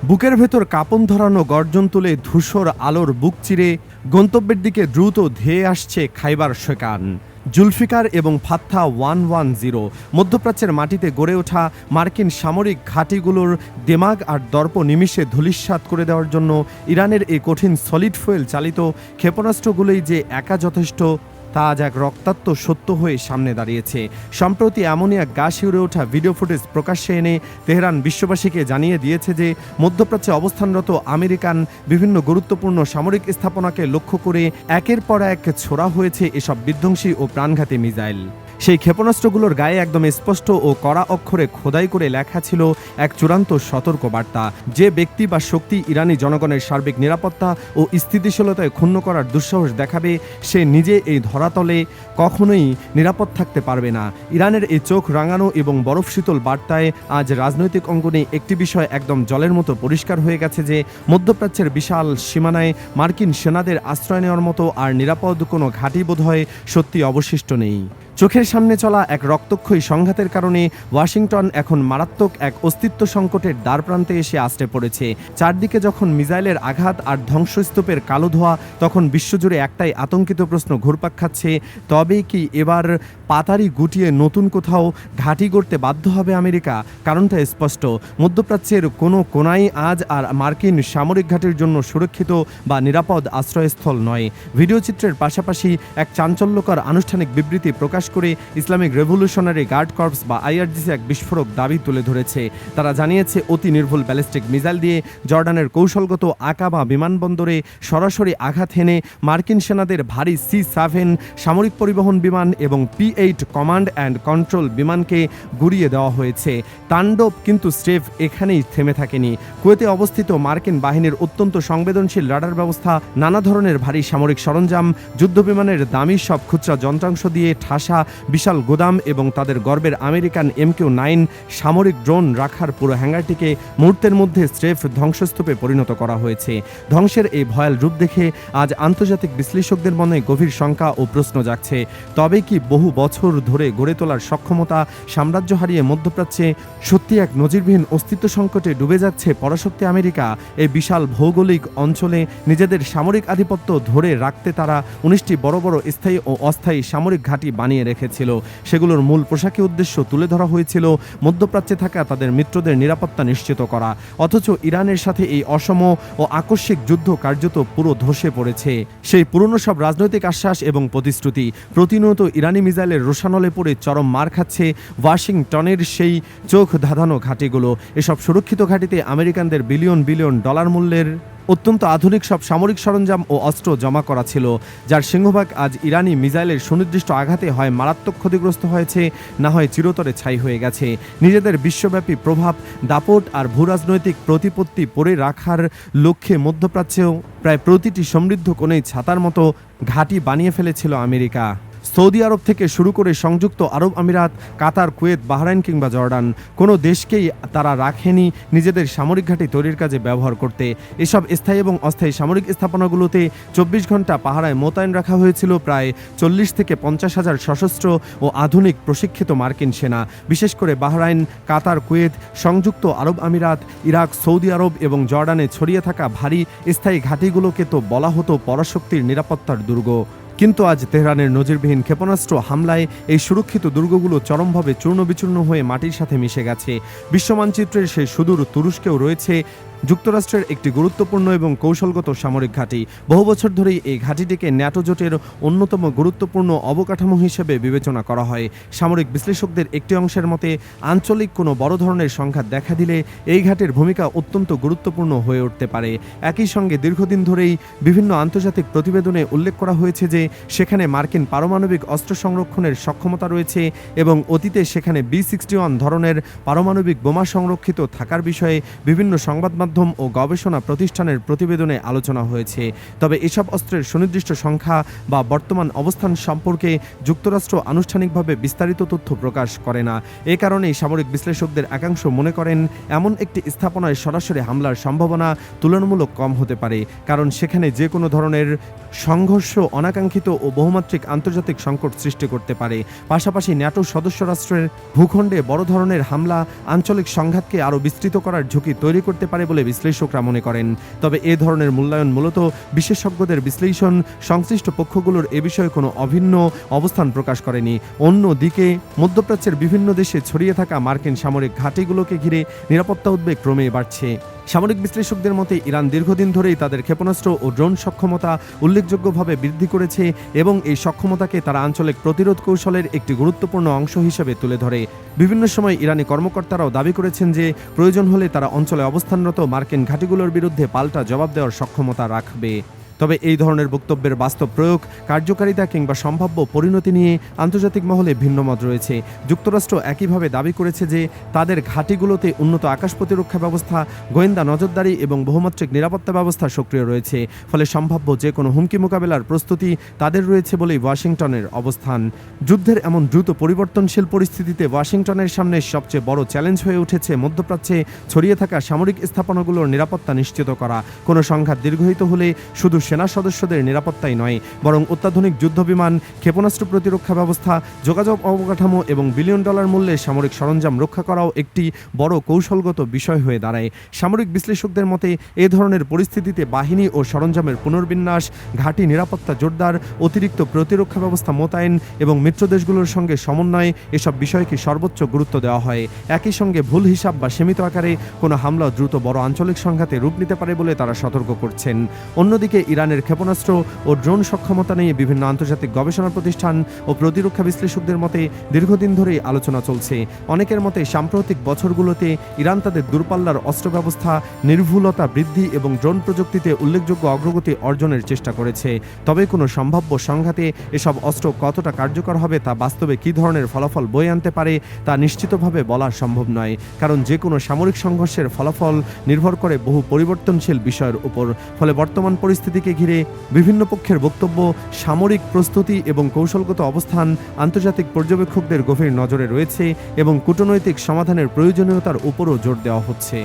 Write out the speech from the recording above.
বুকের ভেতর কাঁপন ধরানো গর্জন তুলে ধূসর আলোর বুক চিরে গন্তব্যের দিকে দ্রুত ধেয়ে আসছে খাইবার শেকান, জুলফিকার এবং ফাত্তা 110। মধ্যপ্রাচ্যের মাটিতে গড়ে ওঠা মার্কিন সামরিক ঘাঁটিগুলোর দেমাগ আর দর্প নিমিষে ধূলিসাৎ করে দেওয়ার জন্য ইরানের এই কঠিন সলিড ফুয়েল চালিত ক্ষেপণাস্ত্রগুলোই যে একা যথেষ্ট তা আজ এক রক্তাক্ত সত্য হয়ে সামনে দাঁড়িয়েছে। সম্প্রতি এমনই এক গা শিউরে ওঠা ভিডিও ফুটেজ প্রকাশ্যে এনে তেহরান বিশ্ববাসীকে জানিয়ে দিয়েছে যে মধ্যপ্রাচ্যে অবস্থানরত আমেরিকান বিভিন্ন গুরুত্বপূর্ণ সামরিক স্থাপনাকে লক্ষ্য করে একের পর এক ছোড়া হয়েছে এসব বিধ্বংসী ও প্রাণঘাতী মিসাইল। সেই ক্ষেপণাস্ত্রগুলোর গায়ে একদম স্পষ্ট ও কড়া অক্ষরে খোদাই করে লেখা ছিল এক চূড়ান্ত সতর্কবার্তা, যে ব্যক্তি বা শক্তি ইরানি জনগণের সার্বিক নিরাপত্তা ও স্থিতিশীলতায় ক্ষুণ্ণ করার দুঃসাহস দেখাবে সে নিজে এই ধরাতলে কখনোই নিরাপদ থাকতে পারবে না। ইরানের এই চোখ রাঙানো এবং বরফ শীতল বার্তায় আজ রাজনৈতিক অঙ্গনে একটি বিষয় একদম জলের মতো পরিষ্কার হয়ে গেছে যে মধ্যপ্রাচ্যের বিশাল সীমানায় মার্কিন সেনাদের আশ্রয় নেওয়ার মতো আর নিরাপদ কোনো ঘাঁটি বোধহয় সত্যি অবশিষ্ট নেই। চোখের সামনে চলা এক রক্তক্ষয়ী সংঘাতের কারণে ওয়াশিংটন এখন মারাত্মক এক অস্তিত্ব সংকটের দ্বারপ্রান্তে এসে আছড়ে পড়েছে। চারদিকে যখন মিসাইলের আঘাত আর ধ্বংসস্তূপের কালো ধোঁয়া, তখন বিশ্বজুড়ে একটাই আতঙ্কিত প্রশ্ন ঘুরপাক খাচ্ছে, তবে কি এবার পাতারি গুটিয়ে নতুন কোথাও ঘাঁটি গড়তে বাধ্য হবে আমেরিকা? কারণটা স্পষ্ট, মধ্যপ্রাচ্যের কোনো কোনাই আজ আর মার্কিন সামরিক ঘাঁটির জন্য সুরক্ষিত বা নিরাপদ আশ্রয়স্থল নয়। ভিডিও চিত্রের পাশাপাশি এক চাঞ্চল্যকর আনুষ্ঠানিক বিবৃতি প্রকাশ করে ইসলামিক রেভলিউশনারি গার্ড কর্পস বা আইআরজিসি এক বিস্ফোরক দাবি তুলে ধরেছে। তারা জানিয়েছে অতি নির্ভুল ব্যালিস্টিক মিসাইল দিয়ে জর্ডানের কৌশলগত আকাবা বিমানবন্দরে সরাসরি আঘাত হেনে মার্কিন সেনাদের ভারী C-7 সামরিক পরিবহন বিমান এবং P-8 কমান্ড অ্যান্ড কন্ট্রোল বিমানকে গুড়িয়ে দেওয়া হয়েছে। তাণ্ডব কিন্তু স্রেফ এখানেই থেমে থাকেনি। কুয়েতে অবস্থিত মার্কিন বাহিনীর অত্যন্ত সংবেদনশীল রাডার ব্যবস্থা, নানা ধরনের ভারী সামরিক সরঞ্জাম, যুদ্ধবিমানের দামি সব খুচরা যন্ত্রাংশ দিয়ে ঠাসা বিশাল গোদাম এবং তাদের গর্বের আমেরিকান MQ-9 সামরিক ড্রোন রাখার পুরো হ্যাঙ্গারটিকে মুহূর্তের মধ্যে স্রেফ ধ্বংসস্তূপে পরিণত করা হয়েছে। ধ্বংসের এই ভয়াল রূপ দেখে আজ আন্তর্জাতিক বিশ্লেষকদের মনে গভীর শঙ্কা ও প্রশ্ন জাগছে, তবে কি বহু বছর ধরে গড়ে তোলার সক্ষমতা সাম্রাজ্য হারিয়ে মধ্যপ্রাচ্যে সত্যি এক নজিরবিহীন অস্তিত্ব সংকটে ডুবে যাচ্ছে পরাশক্তি আমেরিকা? এই বিশাল ভৌগোলিক অঞ্চলে নিজেদের সামরিক আধিপত্য ধরে রাখতে তারা 19টি বড় বড় স্থায়ী ও অস্থায়ী সামরিক ঘাঁটি বানিয়ে রেখেছিল। সেগুলোর মূল পোশাকি উদ্দেশ্য তুলে ধরা হয়েছিল মধ্যপ্রাচ্যে থাকা তাদের মিত্রদের নিরাপত্তা নিশ্চিত করা। অথচ ইরানের সাথে এই অসম ও আকস্মিক যুদ্ধ কার্যত পুরো ধসে পড়েছে। সেই পুরনো সব রাজনৈতিক আশ্বাস এবং প্রতিশ্রুতি প্রতিনিয়ত ইরানি মিসাইলের রোশানলে পড়ে চরম মার খাচ্ছে ওয়াশিংটনের সেই চোখ ধাঁধানো ঘাঁটিগুলো। এসব সুরক্ষিত ঘাঁটিতে আমেরিকানদের বিলিয়ন বিলিয়ন ডলার মূল্যের অত্যন্ত আধুনিক সব সামরিক সরঞ্জাম ও অস্ত্র জমা করা ছিল, যার সিংহভাগ আজ ইরানি মিসাইলের সুনির্দিষ্ট আঘাতে হয় মারাত্মক ক্ষতিগ্রস্ত হয়েছে, না হয় চিরতরে ছাই হয়ে গেছে। নিজেদের বিশ্বব্যাপী প্রভাব, দাপট আর ভূরাজনৈতিক প্রতিপত্তি পড়ে রাখার লক্ষ্যে মধ্যপ্রাচ্যেও প্রায় প্রতিটি সমৃদ্ধ কোণেই ছাতার মতো ঘাঁটি বানিয়ে ফেলেছিল আমেরিকা। সৌদি আরব থেকে শুরু করে সংযুক্ত আরব আমিরাত, কাতার, কুয়েত, বাহরাইন কিংবা জর্ডান, কোনো দেশকেই তারা রাখেনি নিজেদের সামরিক ঘাঁটি তৈরির কাজে ব্যবহার করতে। এসব স্থায়ী এবং অস্থায়ী সামরিক স্থাপনাগুলোতে 24 ঘন্টা পাহারায় মোতায়েন রাখা হয়েছিল প্রায় 40 থেকে 50 হাজার সশস্ত্র ও আধুনিক প্রশিক্ষিত মার্কিন সেনা। বিশেষ করে বাহরাইন, কাতার, কুয়েত, সংযুক্ত আরব আমিরাত, ইরাক, সৌদি আরব এবং জর্ডানে ছড়িয়ে থাকা ভারী স্থায়ী ঘাঁটিগুলোকে তো বলা হতো পরাশক্তির নিরাপত্তার দুর্গ। কিন্তু আজ তেহরানের নজিরবিহীন ক্ষেপণাস্ত্র হামলায় এই সুরক্ষিত দুর্গগুলো চরমভাবে চূর্ণবিচূর্ণ হয়ে মাটির সাথে মিশে গেছে। বিশ্বমানচিত্রের সেই সুদূর তুরস্কেও রয়েছে যুক্তরাষ্ট্রের একটি গুরুত্বপূর্ণ এবং কৌশলগত সামরিক ঘাঁটি। বহু বছর ধরেই এই ঘাঁটিটিকে ন্যাটো জোটের অন্যতম গুরুত্বপূর্ণ অবকাঠামো হিসেবে বিবেচনা করা হয়। সামরিক বিশ্লেষকদের একটি অংশের মতে আঞ্চলিক কোনো বড় ধরনের সংঘাত দেখা দিলে এই ঘাঁটির ভূমিকা অত্যন্ত গুরুত্বপূর্ণ হয়ে উঠতে পারে। একই সঙ্গে দীর্ঘদিন ধরেই বিভিন্ন আন্তর্জাতিক প্রতিবেদনে উল্লেখ করা হয়েছে যে সেখানে মার্কিন পারমাণবিক অস্ত্র সংরক্ষণের সক্ষমতা রয়েছে এবং অতীতে সেখানে B-61 ধরনের পারমাণবিক বোমা সংরক্ষিত থাকার বিষয়ে বিভিন্ন সংবাদ ও গবেষণা প্রতিষ্ঠানের প্রতিবেদনে আলোচনা হয়েছে। তবে এসব অস্ত্রের সুনির্দিষ্ট সংখ্যা বা বর্তমান অবস্থান সম্পর্কে যুক্তরাষ্ট্র আনুষ্ঠানিকভাবে বিস্তারিত তথ্য প্রকাশ করে না। এ কারণেই সামরিক বিশ্লেষকদের একাংশ মনে করেন এমন একটি স্থাপনায় সরাসরি হামলার সম্ভাবনা তুলনামূলক কম হতে পারে, কারণ সেখানে যে কোনো ধরনের সংঘর্ষ অনাকাঙ্ক্ষিত ও বহুমাত্রিক আন্তর্জাতিক সংকট সৃষ্টি করতে পারে। পাশাপাশি ন্যাটো সদস্য রাষ্ট্রের ভূখণ্ডে বড় ধরনের হামলা আঞ্চলিক সংঘাতকে আরও বিস্তৃত করার ঝুঁকি তৈরি করতে পারে বলে বলে বিশ্লেষকরা মনে করেন। তবে এ ধরনের মূল্যায়ন মূলত বিশেষজ্ঞদের বিশ্লেষণ, সংশ্লিষ্ট পক্ষগুলোর এ বিষয়ে কোনো অভিন্ন অবস্থান প্রকাশ করেনি। অন্যদিকে মধ্যপ্রাচ্যের বিভিন্ন দেশে ছড়িয়ে থাকা মার্কিন সামরিক ঘাঁটিগুলোকে ঘিরে নিরাপত্তা উদ্বেগ ক্রমেই বাড়ছে। সামরিক বিশ্লেষকদের মতে ইরান দীর্ঘদিন ধরেই তাদের ক্ষেপণাস্ত্র ও ড্রোন সক্ষমতা উল্লেখযোগ্যভাবে বৃদ্ধি করেছে এবং এই সক্ষমতাকে তারা আঞ্চলিক প্রতিরোধ কৌশলের একটি গুরুত্বপূর্ণ অংশ হিসেবে তুলে ধরে। বিভিন্ন সময় ইরানি কর্মকর্তারাও দাবি করেছেন যে প্রয়োজন হলে তারা অঞ্চলে অবস্থানরত মার্কিন ঘাঁটিগুলোর বিরুদ্ধে পাল্টা জবাব দেওয়ার সক্ষমতা রাখবে। তবে এই ধরনের বক্তব্যের বাস্তব প্রয়োগ, কার্যকারিতা কিংবা সম্ভাব্য পরিণতি নিয়ে আন্তর্জাতিক মহলে ভিন্নমত রয়েছে। যুক্তরাষ্ট্র একইভাবে দাবি করেছে যে তাদের ঘাঁটিগুলোতে উন্নত আকাশ প্রতিরক্ষা ব্যবস্থা, গোয়েন্দা নজরদারি এবং বহুমাত্রিক নিরাপত্তা ব্যবস্থা সক্রিয় রয়েছে। ফলে সম্ভাব্য যে কোনো হুমকি মোকাবেলার প্রস্তুতি তাদের রয়েছে বলেই ওয়াশিংটনের অবস্থান। যুদ্ধের এমন দ্রুত পরিবর্তনশীল পরিস্থিতিতে ওয়াশিংটনের সামনে সবচেয়ে বড় চ্যালেঞ্জ হয়ে উঠেছে মধ্যপ্রাচ্যে ছড়িয়ে থাকা সামরিক স্থাপনাগুলোর নিরাপত্তা নিশ্চিত করা। কোনো সংঘাত দীর্ঘায়িত হলে শুধু সেনা সদস্যদের নিরাপত্তাই নয়, বরং অত্যাধুনিক যুদ্ধবিমান, ক্ষেপণাস্ত্র প্রতিরক্ষা ব্যবস্থা, যোগাযোগ অবকাঠামো এবং বিলিয়ন ডলার মূল্যের সামরিক সরঞ্জাম রক্ষা করাও একটি বড় কৌশলগত বিষয় হয়ে দাঁড়ায়। সামরিক বিশ্লেষকদের মতে এ ধরনের পরিস্থিতিতে বাহিনী ও সরঞ্জামের পুনর্বিন্যাস, ঘাঁটি নিরাপত্তা জোরদার, অতিরিক্ত প্রতিরক্ষা ব্যবস্থা মোতায়েন এবং মিত্রদেশগুলোর সঙ্গে সমন্বয় এসব বিষয়কে সর্বোচ্চ গুরুত্ব দেওয়া হয়। একই সঙ্গে ভুল হিসাব বা সীমিত আকারে কোনো হামলা দ্রুত বড় আঞ্চলিক সংঘাতে রূপ নিতে পারে বলে তারা সতর্ক করছেন। অন্যদিকে ইরানের ক্ষেপণাস্ত্র ও ড্রোন সক্ষমতা নিয়ে বিভিন্ন আন্তর্জাতিক গবেষণা প্রতিষ্ঠান ও প্রতিরক্ষা বিশ্লেষকদের মতে দীর্ঘদিন ধরেই আলোচনা চলছে। অনেকের মতে সাম্প্রতিক বছরগুলোতে ইরান তাদের দূরপাল্লার অস্ত্র ব্যবস্থা, নির্ভুলতা বৃদ্ধি এবং ড্রোন প্রযুক্তিতে উল্লেখযোগ্য অগ্রগতি অর্জনের চেষ্টা করেছে। তবে কোনো সম্ভাব্য সংঘাতে এসব অস্ত্র কতটা কার্যকর হবে তা বাস্তবে কী ধরনের ফলাফল বয়ে আনতে পারে তা নিশ্চিতভাবে বলা সম্ভব নয়, কারণ যে কোনো সামরিক সংঘর্ষের ফলাফল নির্ভর করে বহু পরিবর্তনশীল বিষয়ের উপর। ফলে বর্তমান পরিস্থিতিকে ঘিরে বিভিন্ন পক্ষের বক্তব্য, সামরিক প্রস্তুতি এবং কৌশলগত অবস্থান আন্তর্জাতিক পর্যবেক্ষকদের গভীর নজরে রয়েছে এবং কূটনৈতিক সমাধানের প্রয়োজনীয়তার উপরও জোর দেওয়া হচ্ছে।